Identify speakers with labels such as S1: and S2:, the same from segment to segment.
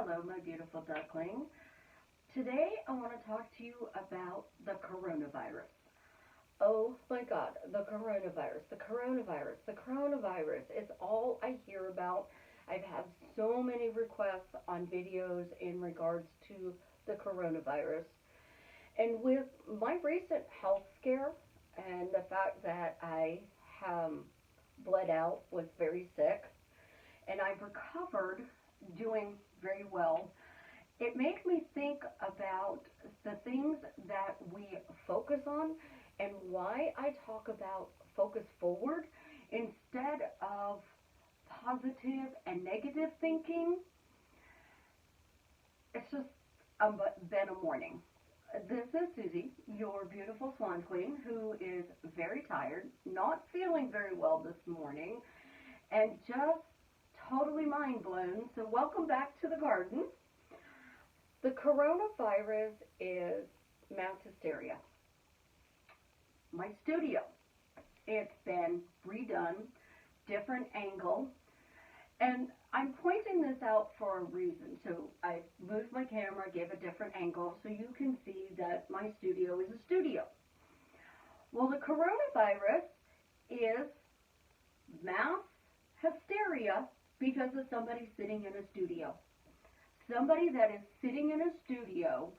S1: Hello, my beautiful duckling. Today I want to talk to you about the coronavirus. Oh my God, the coronavirus, the coronavirus, the coronavirus. It's all I hear about. I've had so many requests on videos in regards to the coronavirus. And with my recent health scare and the fact that I bled out, was very sick, and I've recovered doing very well, it made me think about the things that we focus on and why I talk about focus forward instead of positive and negative thinking. It's just been a morning. This is Susie, your beautiful swan queen, who is very tired, not feeling very well this morning, and just totally mind blown. So welcome back to the garden. The coronavirus is mass hysteria. My studio, it's been redone, different angle, and I'm pointing this out for a reason. So I moved my camera, gave a different angle so you can see that my studio is a studio. Well, the coronavirus is mass hysteria because of somebody sitting in a studio. Somebody that is sitting in a studio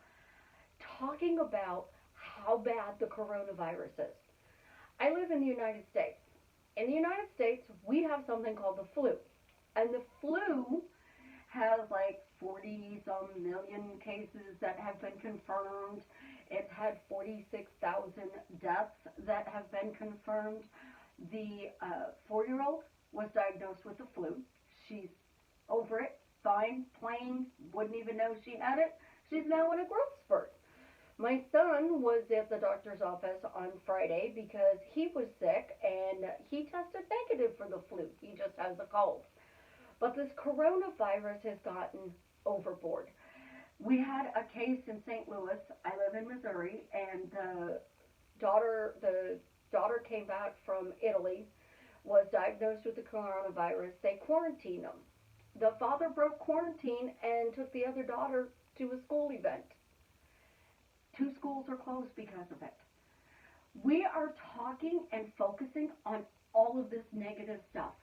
S1: talking about how bad the coronavirus is. I live in the United States. In the United States, we have something called the flu. And the flu has like 40-some million cases that have been confirmed. It's had 46,000 deaths that have been confirmed. The 4-year-old was diagnosed with the flu. She's over it, fine, plain, wouldn't even know she had it. She's now in a growth spurt. My son was at the doctor's office on Friday because he was sick and he tested negative for the flu. He just has a cold. But this coronavirus has gotten overboard. We had a case in St. Louis. I live in Missouri, and the daughter came back from Italy, was diagnosed with the coronavirus. They quarantined them. The father broke quarantine and took the other daughter to a school event. 2 schools are closed because of it. We are talking and focusing on all of this negative stuff.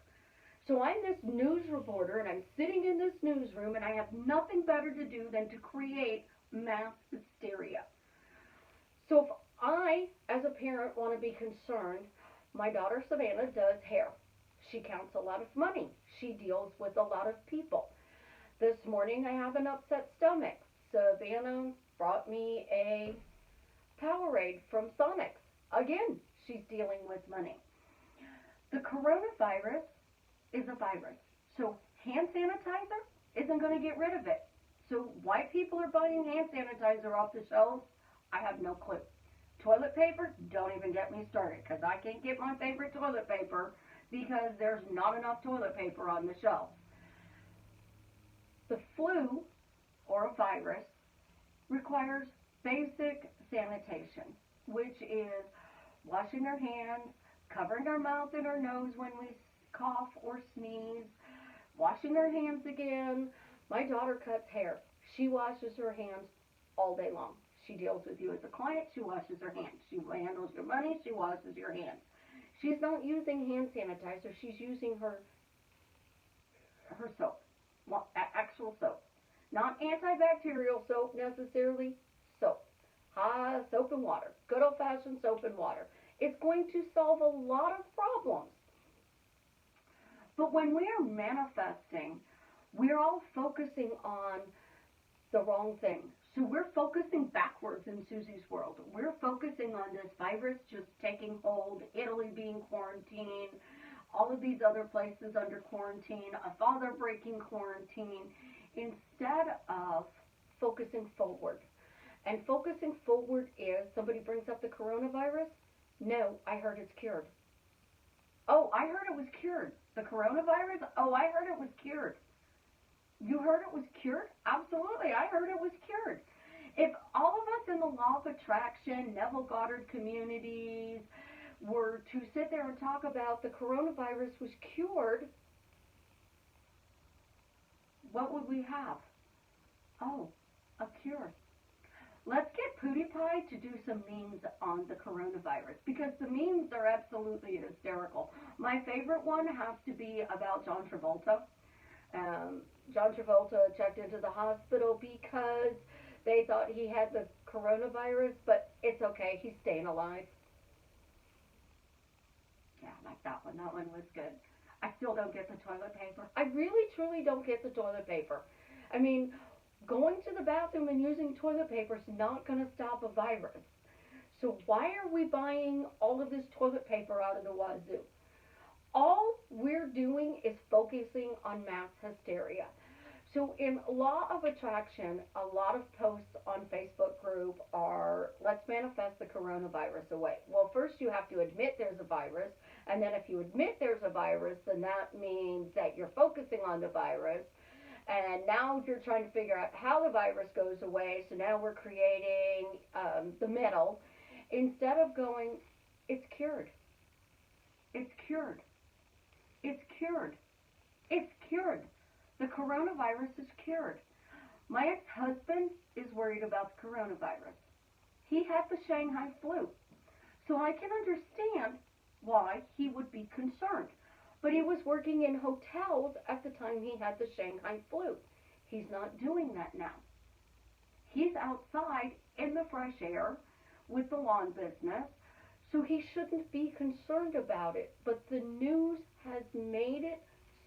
S1: So I'm this news reporter, and I'm sitting in this newsroom, and I have nothing better to do than to create mass hysteria. So if I, as a parent, want to be concerned, my daughter Savannah does hair. She counts a lot of money. She deals with a lot of people. This morning I have an upset stomach. Savannah brought me a Powerade from Sonics. Again, she's dealing with money. The coronavirus is a virus. So hand sanitizer isn't going to get rid of it. So why people are buying hand sanitizer off the shelves, I have no clue. Toilet paper, don't even get me started, because I can't get my favorite toilet paper because there's not enough toilet paper on the shelves. The flu, or a virus, requires basic sanitation, which is washing our hands, covering our mouth and our nose when we cough or sneeze, washing our hands again. My daughter cuts hair. She washes her hands all day long. She deals with you as a client. She washes her hands. She handles your money. She washes your hands. She's not using hand sanitizer. She's using her soap, actual soap. Not antibacterial soap necessarily, soap. Soap and water. Good old-fashioned soap and water. It's going to solve a lot of problems. But when we are manifesting, we're all focusing on the wrong thing. So we're focusing backwards in Susie's world. We're focusing on this virus just taking hold, Italy being quarantined, all of these other places under quarantine, a father breaking quarantine, instead of focusing forward. And focusing forward is, somebody brings up the coronavirus. No, I heard it's cured. Oh, I heard it was cured. The coronavirus? Oh, I heard it was cured. You heard it was cured? Absolutely, I heard it was cured. If all of us in the law of attraction, Neville Goddard communities, were to sit there and talk about the coronavirus was cured, what would we have? Oh, a cure. Let's get PewDiePie to do some memes on the coronavirus because the memes are absolutely hysterical. My favorite one has to be about John Travolta. John Travolta checked into the hospital because they thought he had the coronavirus, but it's okay, he's staying alive. Yeah, I like that one. That one was good. I still don't get the toilet paper. I really, truly don't get the toilet paper. I mean, going to the bathroom and using toilet paper is not going to stop a virus. So why are we buying all of this toilet paper out of the wazoo? All we're doing is focusing on mass hysteria. So in law of attraction, a lot of posts on Facebook group are, let's manifest the coronavirus away. Well, first you have to admit there's a virus, and then if you admit there's a virus, then that means that you're focusing on the virus, and now you're trying to figure out how the virus goes away, so now we're creating the middle, instead of going, it's cured. It's cured. It's cured. It's cured. The coronavirus is cured. My ex-husband is worried about the coronavirus. He had the Shanghai flu. So I can understand why he would be concerned. But he was working in hotels at the time he had the Shanghai flu. He's not doing that now. He's outside in the fresh air with the lawn business, so he shouldn't be concerned about it. But the news has made it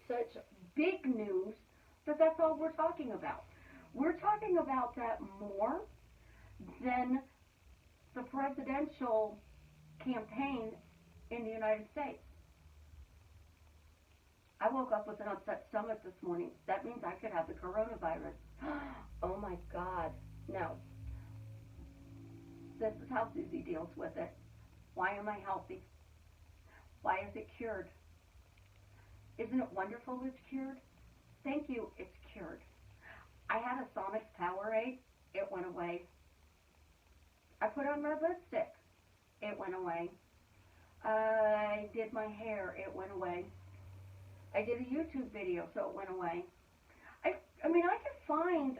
S1: such big news that that's all we're talking about. We're talking about that more than the presidential campaign in the United States. I woke up with an upset stomach this morning. That means I could have the coronavirus. Oh my God. No. This is how Susie deals with it. Why am I healthy? Why is it cured? Isn't it wonderful it's cured? Thank you, it's cured. I had a Sonics Powerade. It went away. I put on red lipstick. It went away. I did my hair. It went away. I did a YouTube video, so it went away. I mean, I could find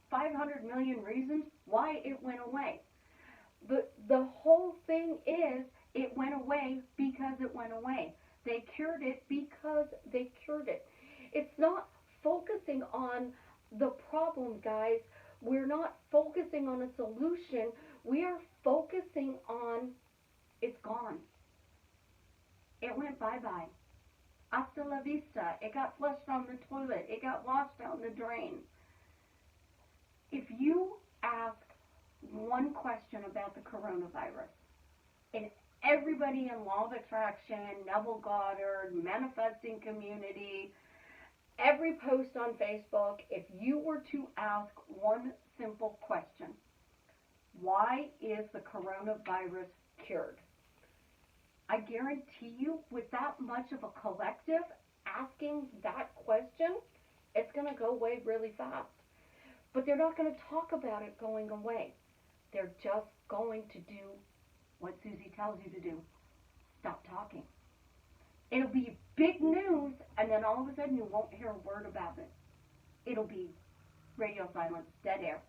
S1: 500 million reasons why it went away. But the whole thing is, it went away because it went away. They cured it because they cured it. It's not focusing on the problem, guys. We're not focusing on a solution. We are focusing on it's gone. It went bye-bye. Hasta la vista. It got flushed down the toilet. It got washed down the drain. If you ask one question about the coronavirus, and everybody in Law of Attraction, Neville Goddard, Manifesting Community, every post on Facebook, if you were to ask one simple question, why is the coronavirus cured? I guarantee you, with that much of a collective asking that question, it's going to go away really fast. But they're not going to talk about it going away. They're just going to do what Susie tells you to do. Stop talking. It'll be big news, and then all of a sudden you won't hear a word about it. It'll be radio silence, dead air.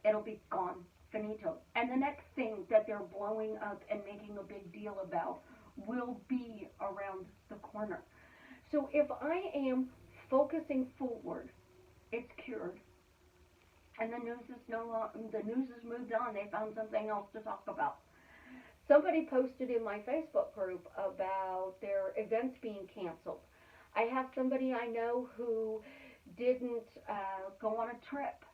S1: It'll be gone, finito. And the next thing that they're blowing up and making a big deal about will be around the corner. So if I am focusing forward, it's cured. And the news has moved on. They found something else to talk about. Somebody posted in my Facebook group about their events being canceled. I have somebody I know who didn't go on a trip.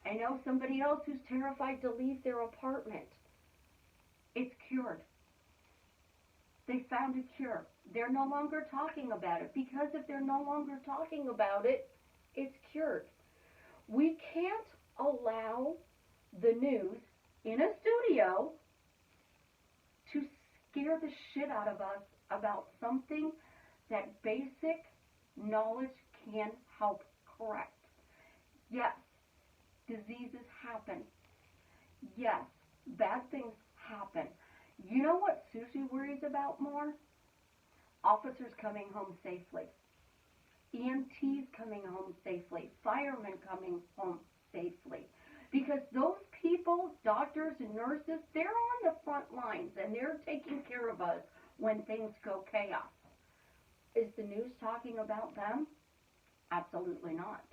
S1: I know somebody else who's terrified to leave their apartment. It's cured. They found a cure. They're no longer talking about it, because if they're no longer talking about it, it's cured. We can't allow the news in a studio to scare the shit out of us about something that basic knowledge can help correct. Yes, diseases happen. Yes, bad things happen. You know what Susie worries about more? Officers coming home safely. EMTs coming home safely, firemen coming home safely. Because those people, doctors and nurses, they're on the front lines and they're taking care of us when things go chaos. Is the news talking about them? Absolutely not.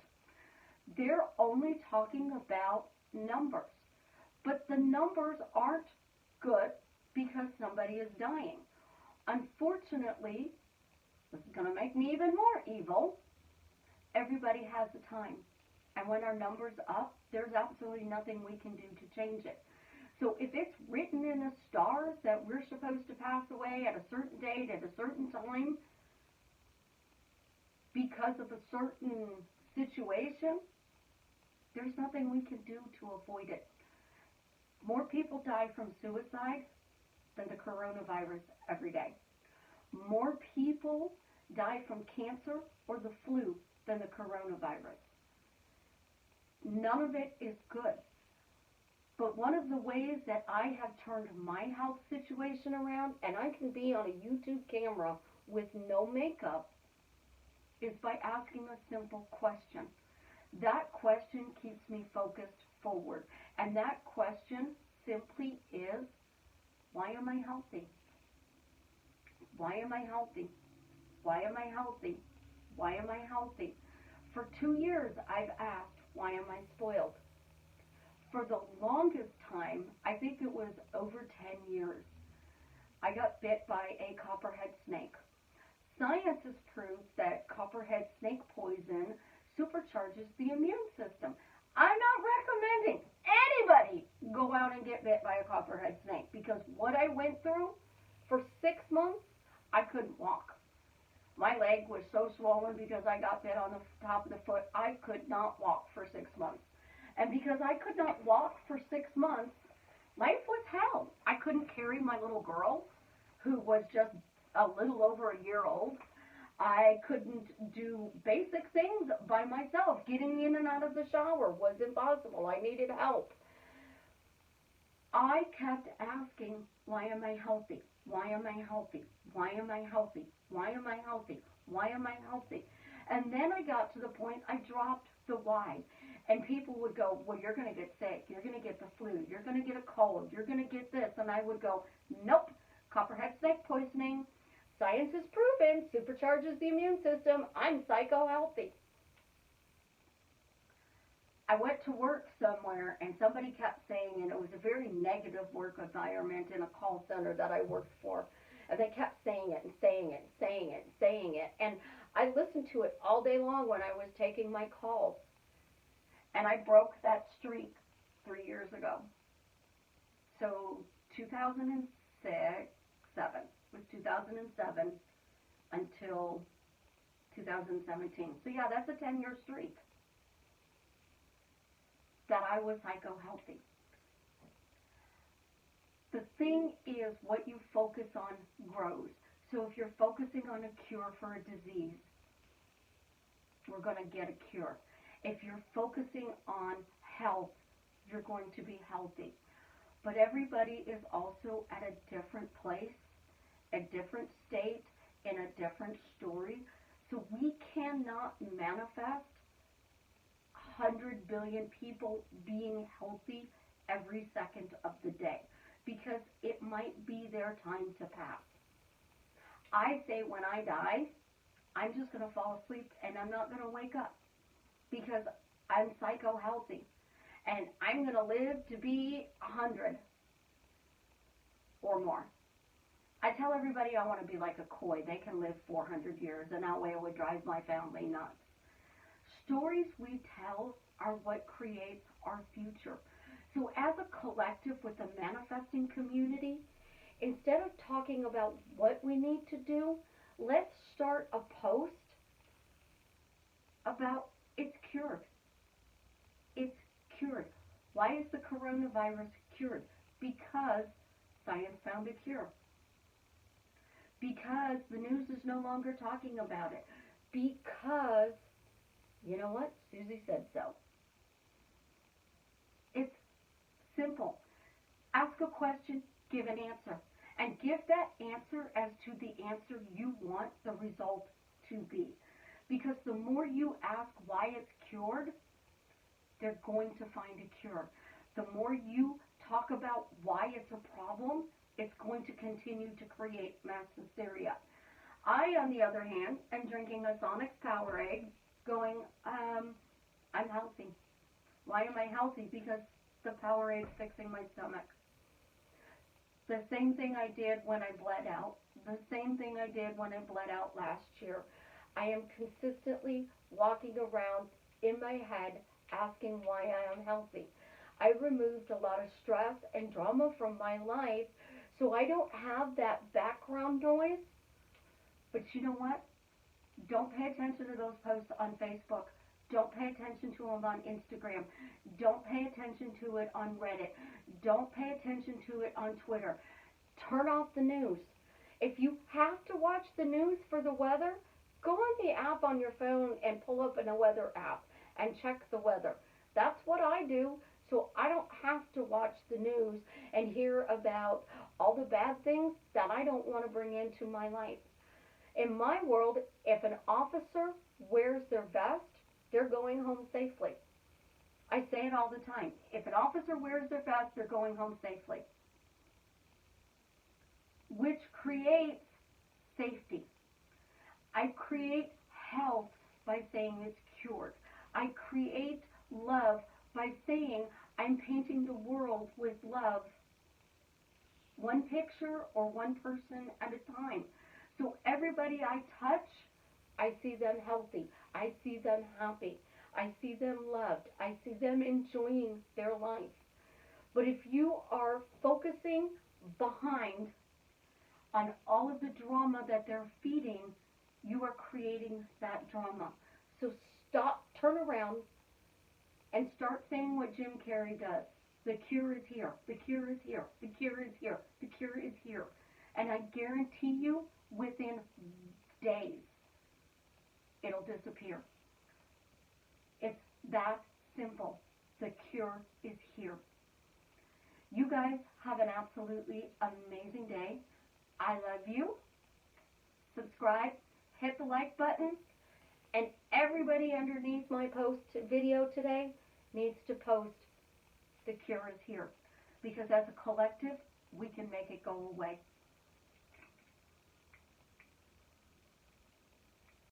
S1: They're only talking about numbers. But the numbers aren't good because somebody is dying. Unfortunately, this is going to make me even more evil. Everybody has a time. And when our number's up, there's absolutely nothing we can do to change it. So if it's written in the stars that we're supposed to pass away at a certain date, at a certain time, because of a certain situation, there's nothing we can do to avoid it. More people die from suicide than the coronavirus every day. More people die from cancer or the flu than the coronavirus. None of it is good. But one of the ways that I have turned my health situation around, and I can be on a YouTube camera with no makeup, is by asking a simple question. That question keeps me focused forward. And that question simply is, why am I healthy? Why am I healthy? Why am I healthy? Why am I healthy? For 2 years, I've asked, why am I spoiled? For the longest time, I think it was over 10 years, I got bit by a copperhead snake. Science has proved that copperhead snake poison supercharges the immune system. I'm not recommending anybody go out and get bit by a copperhead snake, because what I went through for 6 months, I couldn't walk. My leg was so swollen because I got bit on the top of the foot, I could not walk for 6 months. And because I could not walk for 6 months, life was hell. I couldn't carry my little girl, who was just a little over a year old. I couldn't do basic things by myself. Getting in and out of the shower was impossible. I needed help. I kept asking, why am I healthy? Why am I healthy? Why am I healthy? Why am I healthy? Why am I healthy? And then I got to the point I dropped the why. And people would go, well, you're going to get sick. You're going to get the flu. You're going to get a cold. You're going to get this. And I would go, nope, copperhead snake poisoning. Science has proven supercharges the immune system. I'm psycho-healthy. I went to work somewhere, and somebody kept saying, and it was a very negative work environment in a call center that I worked for, and they kept saying it and saying it and saying it and saying it. And I listened to it all day long when I was taking my calls. And I broke that streak 3 years ago. So 2007 was 2007 until 2017. So yeah, that's a 10-year streak that I was psycho-healthy. The thing is, what you focus on grows. So if you're focusing on a cure for a disease, we're going to get a cure. If you're focusing on health, you're going to be healthy. But everybody is also at a different place, a different state, in a different story. So we cannot manifest 100 billion people being healthy every second of the day, because it might be their time to pass. I say when I die, I'm just going to fall asleep and I'm not going to wake up, because I'm psycho-healthy. And I'm going to live to be 100 or more. I tell everybody I want to be like a koi. They can live 400 years, and that way it would drive my family nuts. Stories we tell are what creates our future. So as a collective with the manifesting community, instead of talking about what we need to do, let's start a post about it's cured. It's cured. Why is the coronavirus cured? Because science found a cure. Because the news is no longer talking about it. Because, you know what? Susie said so. It's simple. Ask a question, give an answer. And give that answer as to the answer you want the result to be. Because the more you ask why it's cured, they're going to find a cure. The more you talk about why it's a problem, it's going to continue to create mass hysteria. I, on the other hand, am drinking a Sonic Powerade going, I'm healthy. Why am I healthy? Because the Powerade's fixing my stomach. The same thing I did when I bled out. The same thing I did when I bled out last year. I am consistently walking around in my head asking why I am healthy. I removed a lot of stress and drama from my life so I don't have that background noise. But you know what? Don't pay attention to those posts on Facebook. Don't pay attention to them on Instagram. Don't pay attention to it on Reddit. Don't pay attention to it on Twitter. Turn off the news. If you have to watch the news for the weather, go on the app on your phone and pull up in a weather app and check the weather. That's what I do, so I don't have to watch the news and hear about all the bad things that I don't want to bring into my life. In my world, if an officer wears their vest, they're going home safely. I say it all the time. If an officer wears their vest, they're going home safely. Which creates safety. I create health by saying it's cured. I create love by saying I'm painting the world with love, one picture or one person at a time. So everybody I touch, I see them healthy. I see them happy. I see them loved. I see them enjoying their life. But if you are focusing behind on all of the drama that they're feeding, you are creating that drama. So stop, turn around, and start saying what Jim Carrey does. The cure is here. The cure is here. The cure is here. The cure is here. And I guarantee you, within days, it'll disappear. It's that simple. The cure is here. You guys have an absolutely amazing day. I love you. Subscribe, hit the like button, and everybody underneath my post video today needs to post the cure is here. Because as a collective, we can make it go away.